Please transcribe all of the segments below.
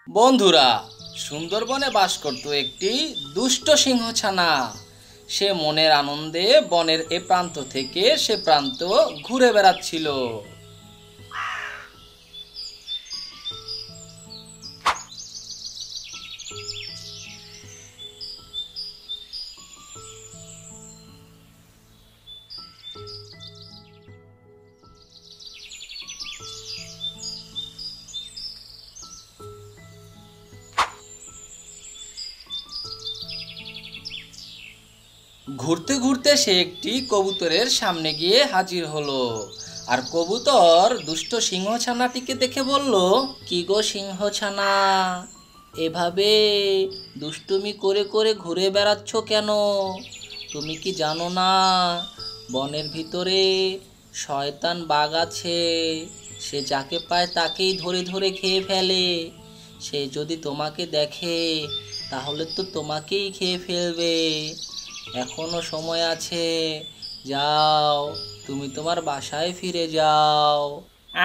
বন্ধুরা, সুন্দরবনে বাস করত একটি দুষ্ট সিংহছানা। সে মনের আনন্দে বনের এ প্রান্ত থেকে সে প্রান্ত ঘুরে বেড়াচ্ছিল। ঘুরতে ঘুরতে সে একটি কবুতরের সামনে গিয়ে হাজির হলো। আর কবুতর দুষ্ট সিংহছানাটিকে দেখে বলল, কি গো সিংহছানা, এভাবে দুষ্টুমি করে করে ঘুরে বেড়াচ্ছ কেন? তুমি কি জানো না বনের ভিতরে শয়তান বাঘ আছে? সে যাকে পায় তাকেই ধরে ধরে খেয়ে ফেলে। সে যদি তোমাকে দেখে তাহলে তো তোমাকেই খেয়ে ফেলবে। এখনো সময় আছে, যাও, তুমি তোমার বাসায় ফিরে যাও।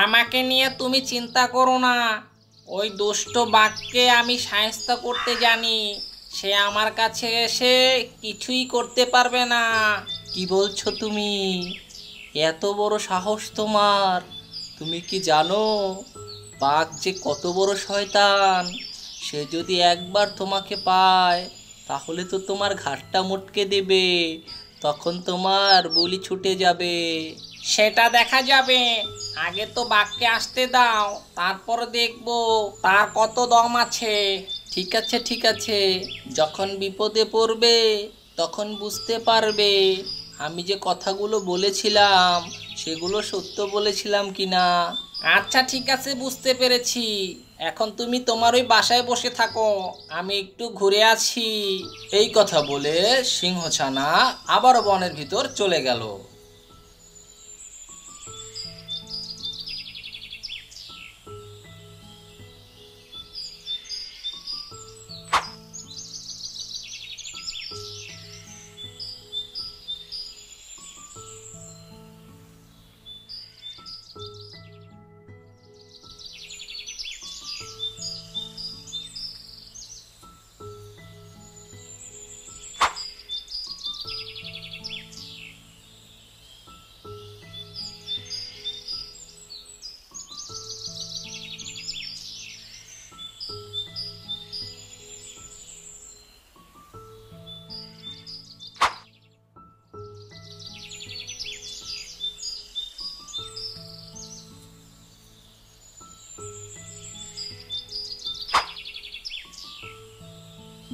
আমাকে নিয়ে তুমি চিন্তা করো না, ওই দুষ্ট বাঘকে আমি শায়েস্তা করতে জানি। সে আমার কাছে এসে কিছুই করতে পারবে না। কি বলছো তুমি? এত বড় সাহস তোমার! তুমি কি জানো বাঘ যে কত বড় শয়তান? সে যদি একবার তোমাকে পায় তাহলে তো তোমার ঘাড়টা মটকে দেবে, তখন তোমার বুলি ছুটে যাবে। সেটা দেখা যাবে, আগে তো বাঘকে আসতে দাও, তারপর দেখবো তার কত দম আছে। ঠিক আছে ঠিক আছে, যখন বিপদে পড়বে তখন বুঝতে পারবে আমি যে কথাগুলো বলেছিলাম সেগুলো সত্য বলেছিলাম কিনা। আচ্ছা ঠিক আছে, বুঝতে পেরেছি। এখন তুমি তোমার ওই বাসায় বসে থাকো, আমি একটু ঘুরে আছি। এই কথা বলে সিংহছানা আবারও বনের ভিতর চলে গেল।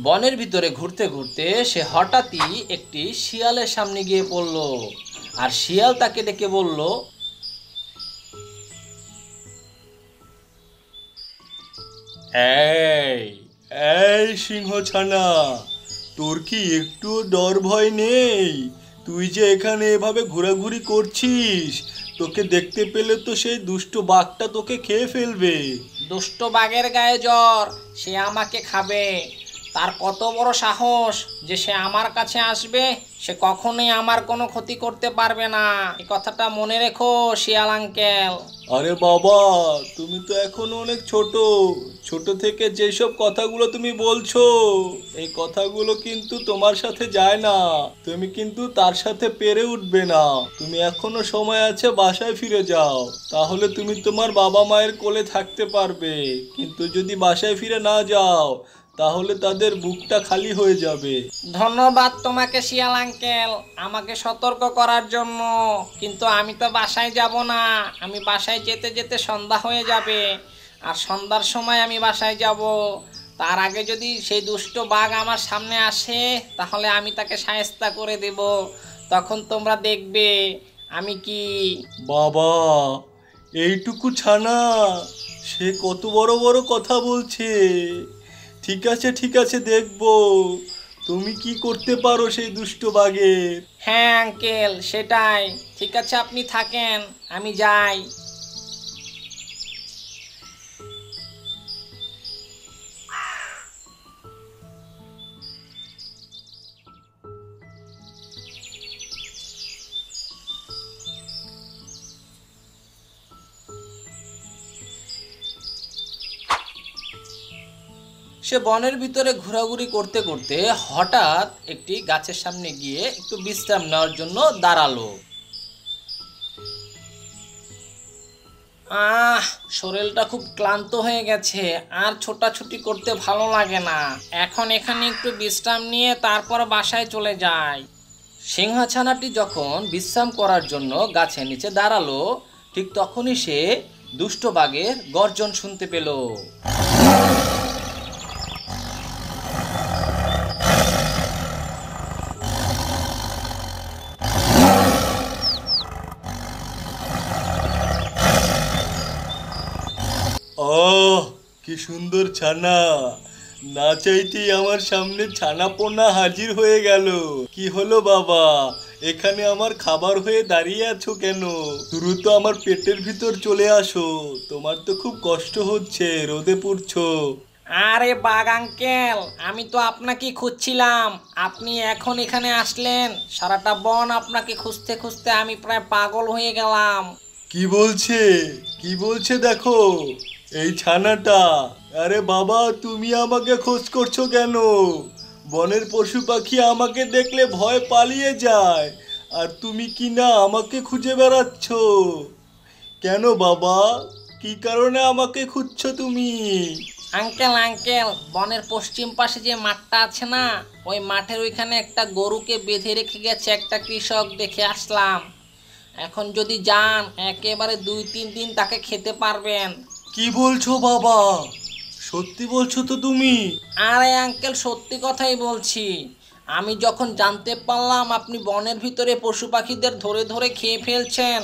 বনের ভিতরে ঘুরতে ঘুরতে সে হঠাৎই একটি শিয়ালের সামনে গিয়ে পড়ল। আর শিয়াল তাকে ডেকে বলল, এই এই সিংহছানা, তোর কি একটু ডর ভয় নেই? তুই যে এখানে এভাবে ঘোরাঘুরি করছিস, তোকে দেখতে পেলে তো সেই দুষ্ট বাঘটা তোকে খেয়ে ফেলবে। দুষ্ট বাঘের গায়ে জ্বর, সে আমাকে খাবে। তার কত বড় সাহস যে সে আমার কাছে আসবে! সে কখনোই আমার কোনো ক্ষতি করতে পারবে না, এই কথাটা মনে রেখো শিয়াল আঙ্কেল। আরে বাবা, তুমি তো এখনো অনেক ছোট। ছোট থেকে যেসব কথাগুলো তুমি বলছো, এই কথাগুলো কিন্তু তোমার সাথে যায় না। তুমি কিন্তু তার সাথে পেরে উঠবে না। তুমি এখনো সময় আছে, বাসায় ফিরে যাও, তাহলে তুমি তোমার বাবা মায়ের কোলে থাকতে পারবে। কিন্তু যদি বাসায় ফিরে না যাও তাহলে তাদের বুকটা খালি হয়ে যাবে। ধন্যবাদ তোমাকে শিয়াল আঙ্কেল, আমাকে সতর্ক করার জন্য। কিন্তু আমি তো বাসায় যাব না, আমি বাসায় যেতে যেতে সন্ধ্যা হয়ে যাবে। আর সন্ধ্যার সময় আমি বাসায় যাব। তার আগে যদি সেই দুষ্ট বাঘ আমার সামনে আসে তাহলে আমি তাকে শায়েস্তা করে দেব। তখন তোমরা দেখবে আমি কি। বাবা, এইটুকু ছানা, সে কত বড় বড় কথা বলছে। ঠিক আছে ঠিক আছে, দেখবো তুমি কি করতে পারো সেই দুষ্ট বাঘের। হ্যাঁ আঙ্কেল, সেটাই। ঠিক আছে, আপনি থাকেন, আমি যাই। সে বনের ভিতরে ঘোরাঘুরি করতে করতে হঠাৎ একটি গাছের সামনে গিয়ে একটু বিশ্রাম নেওয়ার জন্য দাঁড়ালো। শরীরটা খুব ক্লান্ত হয়ে গেছে, আর ছোটাছুটি করতে ভালো লাগে না। এখন এখানে একটু বিশ্রাম নিয়ে তারপর বাসায় চলে যাই। সিংহছানাটি যখন বিশ্রাম করার জন্য গাছের নিচে দাঁড়ালো, ঠিক তখনই সে দুষ্ট বাঘের গর্জন শুনতে পেল। কি সুন্দর ছানা! না চাইতেই আমার সামনে ছানা পোনা হাজির হয়ে গেল। কি হলো বাবা, এখানে আমার খাবার হয়ে দাঁড়িয়ে আছো কেন? দ্রুত আমার পেটের ভিতর চলে আসো, তোমার তো খুব কষ্ট হচ্ছে, রোদে পুড়ছো। আরে বাঘ আঙ্কেল, আমি তো আপনাকে খুঁজছিলাম, আপনি এখন এখানে আসলেন। সারাটা বন আপনাকে খুঁজতে খুঁজতে আমি প্রায় পাগল হয়ে গেলাম। কি বলছে দেখো এই ছানাটা। আরে বাবা, তুমি আমাকে খোঁজ করছো কেন? বনের পশু পাখি আমাকে দেখলে ভয় পালিয়ে যায়, আর তুমি কি না আমাকে খুঁজে বেড়াচ্ছ কেন বাবা? কি কারণে আমাকে খুঁজছো তুমি? আঙ্কেল, বনের পশ্চিম পাশে যে মাঠটা আছে না, ওই মাঠের ওইখানে একটা গরুকে বেঁধে রেখে গেছে একটা কৃষক, দেখে আসলাম। এখন যদি যান, একেবারে 2-3 দিন তাকে খেতে পারবেন। কি বলছো বাবা? সত্যি বলছো তো তুমি? আরে আঙ্কেল, সত্যি কথাই বলছি। আমি যখন জানতে পারলাম আপনি বনের ভিতরে পশু পাখিদের ধরে ধরে খেয়ে ফেলছেন,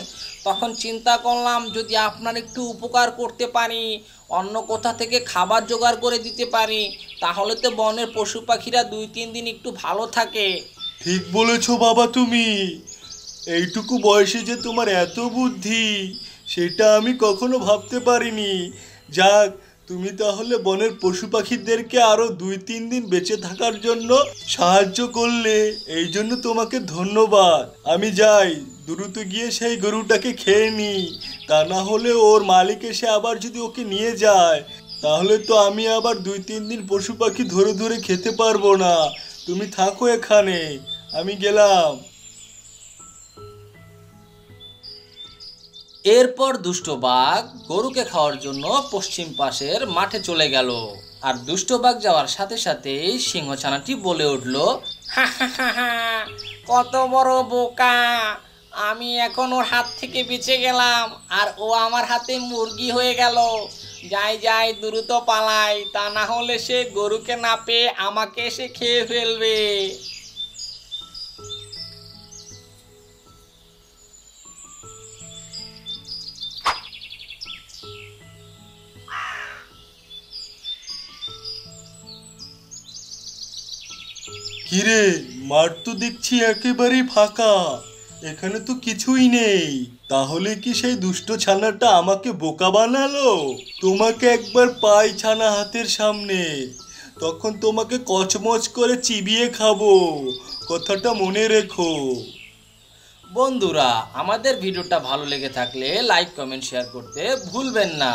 তখন চিন্তা করলাম যদি আপনার একটু উপকার করতে পারি, অন্য কোথা থেকে খাবার জোগাড় করে দিতে পারি, তাহলে তো বনের পশু পাখিরা 2-3 দিন একটু ভালো থাকে। ঠিক বলেছো বাবা তুমি। এইটুকু বয়সে যে তোমার এত বুদ্ধি, সেটা আমি কখনো ভাবতে পারিনি। যাক, তুমি তাহলে বনের পশু পাখিদেরকে আরো 2-3 দিন বেঁচে থাকার জন্য সাহায্য করলে, এই জন্য তোমাকে ধন্যবাদ। আমি যাই, দ্রুত গিয়ে সেই গরুটাকে খেয়ে নি। তা না হলে ওর মালিক এসে আবার যদি ওকে নিয়ে যায়, তাহলে তো আমি আবার 2-3 দিন পশু পাখি ধরে ধরে খেতে পারবো না। তুমি থাকো এখানে, আমি গেলাম। এরপর দুষ্ট বাঘ গরুকে খাওয়ার জন্য পশ্চিম পাশের মাঠে চলে গেল। আর দুষ্ট বাঘ যাওয়ার সাথে সাথেই সিংহছানাটি বলে উঠল, হা হা হা হা, কত বড় বোকা! আমি এখন ওর হাত থেকে বেঁচে গেলাম, আর ও আমার হাতে মুরগি হয়ে গেল। যাই দ্রুত পালাই, তা না হলে সে গরুকে না পেয়ে আমাকে এসে খেয়ে ফেলবে। কিরে, মাঠ তো দেখছি একেবারেই ফাঁকা, এখানে তো কিছুই নেই। তাহলে কি সেই দুষ্ট ছানাটা আমাকে বোকা বানালো? তোমাকে একবার পাই ছানা হাতের সামনে, তখন তোমাকে কচমচ করে চিবিয়ে খাবো, কথাটা মনে রেখো। বন্ধুরা, আমাদের ভিডিওটা ভালো লেগে থাকলে লাইক, কমেন্ট, শেয়ার করতে ভুলবেন না।